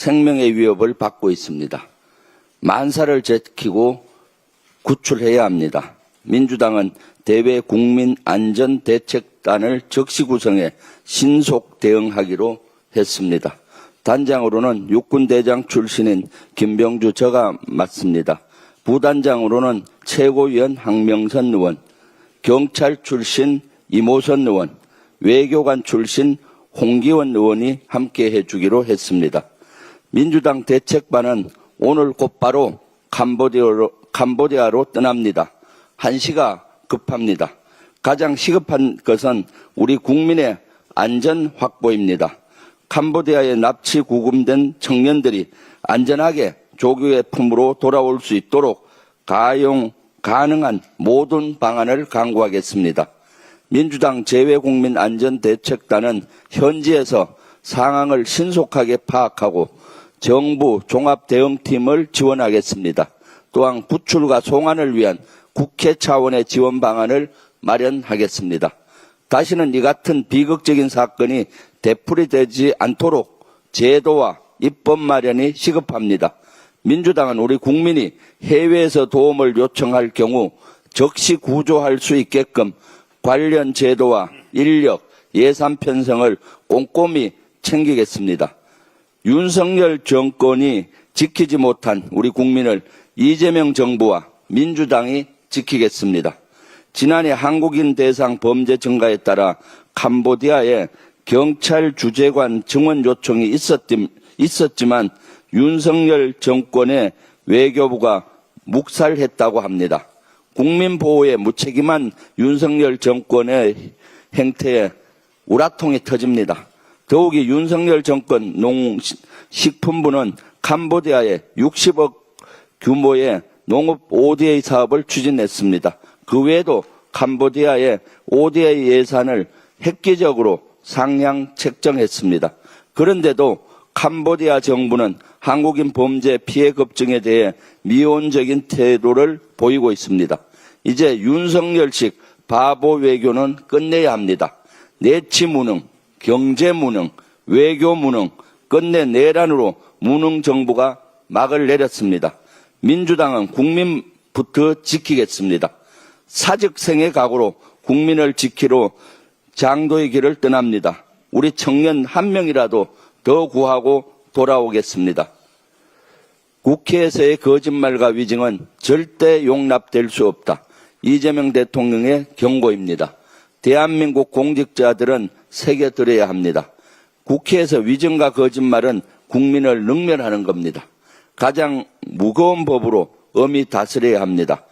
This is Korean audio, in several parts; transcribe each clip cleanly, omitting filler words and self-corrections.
생명의 위협을 받고 있습니다. 만사를 지키고 구출해야 합니다. 민주당은 대외 국민안전대책단을 적시 구성해 신속 대응하기로 했습니다. 단장으로는 육군대장 출신인 김병주 저가 맡습니다. 부단장으로는 최고위원 황명선 의원, 경찰 출신 이모선 의원, 외교관 출신 홍기원 의원이 함께 해주기로 했습니다. 민주당 대책반은 오늘 곧바로 캄보디아로 떠납니다. 한시가 급합니다. 가장 시급한 것은 우리 국민의 안전 확보입니다. 캄보디아에 납치 구금된 청년들이 안전하게 조국의 품으로 돌아올 수 있도록 가능한 모든 방안을 강구하겠습니다. 민주당 재외국민안전대책단은 현지에서 상황을 신속하게 파악하고 정부 종합대응팀을 지원하겠습니다. 또한 구출과 송환을 위한 국회 차원의 지원 방안을 마련하겠습니다. 다시는 이 같은 비극적인 사건이 되풀이되지 않도록 제도와 입법 마련이 시급합니다. 민주당은 우리 국민이 해외에서 도움을 요청할 경우 즉시 구조할 수 있게끔 관련 제도와 인력, 예산 편성을 꼼꼼히 챙기겠습니다. 윤석열 정권이 지키지 못한 우리 국민을 이재명 정부와 민주당이 지키겠습니다. 지난해 한국인 대상 범죄 증가에 따라 캄보디아에 경찰 주재관 증원 요청이 있었지만 윤석열 정권의 외교부가 묵살했다고 합니다. 국민보호에 무책임한 윤석열 정권의 행태에 우라통이 터집니다. 더욱이 윤석열 정권 농식품부는 캄보디아에 60억 규모의 농업 ODA 사업을 추진했습니다. 그 외에도 캄보디아의 ODA 예산을 획기적으로 상향 책정했습니다. 그런데도 캄보디아 정부는 한국인 범죄 피해 급증에 대해 미온적인 태도를 보이고 있습니다. 이제 윤석열식 바보 외교는 끝내야 합니다. 내치 무능, 경제 무능, 외교 무능, 끝내 내란으로 무능 정부가 막을 내렸습니다. 민주당은 국민부터 지키겠습니다. 사직생의 각오로 국민을 지키러 장도의 길을 떠납니다. 우리 청년 한 명이라도 더 구하고 돌아오겠습니다. 국회에서의 거짓말과 위증은 절대 용납될 수 없다. 이재명 대통령의 경고입니다. 대한민국 공직자들은 새겨들어야 합니다. 국회에서 위증과 거짓말은 국민을 능멸하는 겁니다. 가장 무거운 법으로 엄히 다스려야 합니다.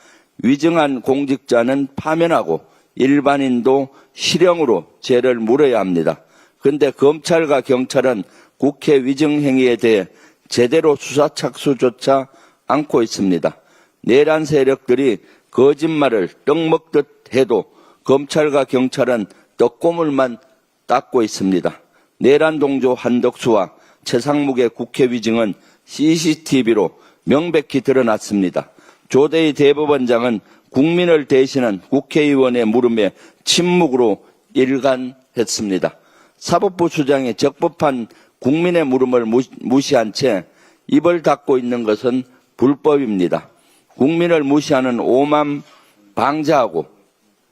위증한 공직자는 파면하고 일반인도 실형으로 죄를 물어야 합니다. 그런데 검찰과 경찰은 국회 위증 행위에 대해 제대로 수사 착수조차 않고 있습니다. 내란 세력들이 거짓말을 떡먹듯 해도 검찰과 경찰은 떡고물만 닦고 있습니다. 내란 동조 한덕수와 최상목의 국회 위증은 CCTV로 명백히 드러났습니다. 조대희 대법원장은 국민을 대신한 국회의원의 물음에 침묵으로 일관했습니다. 사법부 수장이 적법한 국민의 물음을 무시한 채 입을 닫고 있는 것은 불법입니다. 국민을 무시하는 오만 방자하고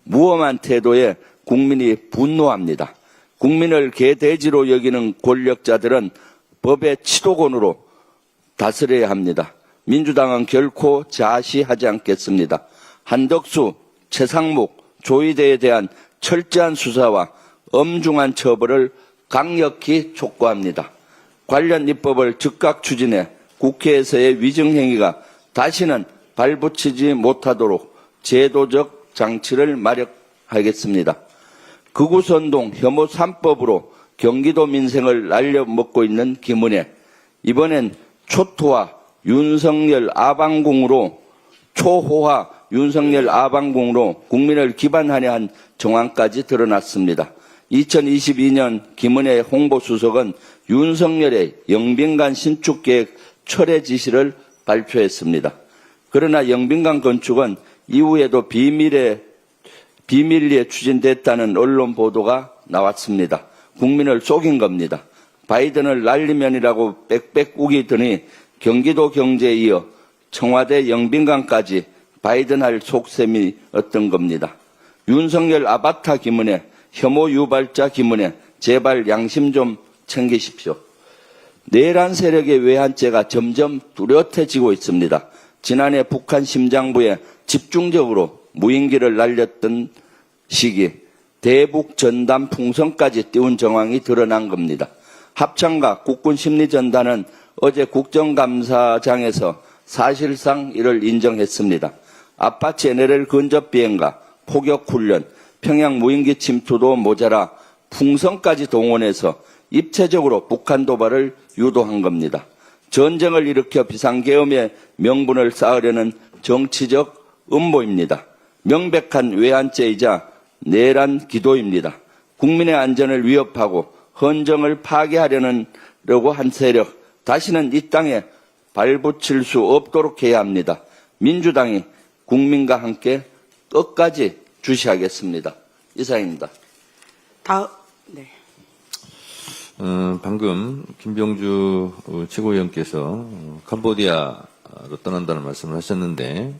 무엄한 태도에 국민이 분노합니다. 국민을 개돼지로 여기는 권력자들은 법의 치도권으로 다스려야 합니다. 민주당은 결코 자시하지 않겠습니다. 한덕수, 최상목, 조희대에 대한 철저한 수사와 엄중한 처벌을 강력히 촉구합니다. 관련 입법을 즉각 추진해 국회에서의 위증행위가 다시는 발붙이지 못하도록 제도적 장치를 마련하겠습니다. 극우선동 혐오 3법으로 경기도 민생을 날려먹고 있는 김은혜, 이번엔 초토화 윤석열 아방궁으로 초호화 윤석열 아방궁으로 국민을 기반하려 한 정황까지 드러났습니다. 2022년 김은혜 홍보수석은 윤석열의 영빈관 신축계획 철회 지시를 발표했습니다. 그러나 영빈관 건축은 이후에도 비밀리에 추진됐다는 언론 보도가 나왔습니다. 국민을 속인 겁니다. 바이든을 날리면이라고 빽빽 우기더니 경기도 경제에 이어 청와대 영빈관까지 바이든할 속셈이 어떤 겁니다. 윤석열 아바타 기문에 혐오 유발자 기문에 제발 양심 좀 챙기십시오. 내란 세력의 외환죄가 점점 뚜렷해지고 있습니다. 지난해 북한 심장부에 집중적으로 무인기를 날렸던 시기 대북 전단 풍선까지 띄운 정황이 드러난 겁니다. 합참과 국군심리전단은 어제 국정감사장에서 사실상 이를 인정했습니다. 아파치 NLL 근접 비행과 포격훈련, 평양 무인기 침투도 모자라 풍선까지 동원해서 입체적으로 북한 도발을 유도한 겁니다. 전쟁을 일으켜 비상계엄의 명분을 쌓으려는 정치적 음모입니다. 명백한 외환죄이자 내란 기도입니다. 국민의 안전을 위협하고 헌정을 파괴하려고 한 세력, 다시는 이 땅에 발붙일 수 없도록 해야 합니다. 민주당이 국민과 함께 끝까지 주시하겠습니다. 이상입니다. 네. 방금 김병주 최고위원께서 캄보디아로 떠난다는 말씀을 하셨는데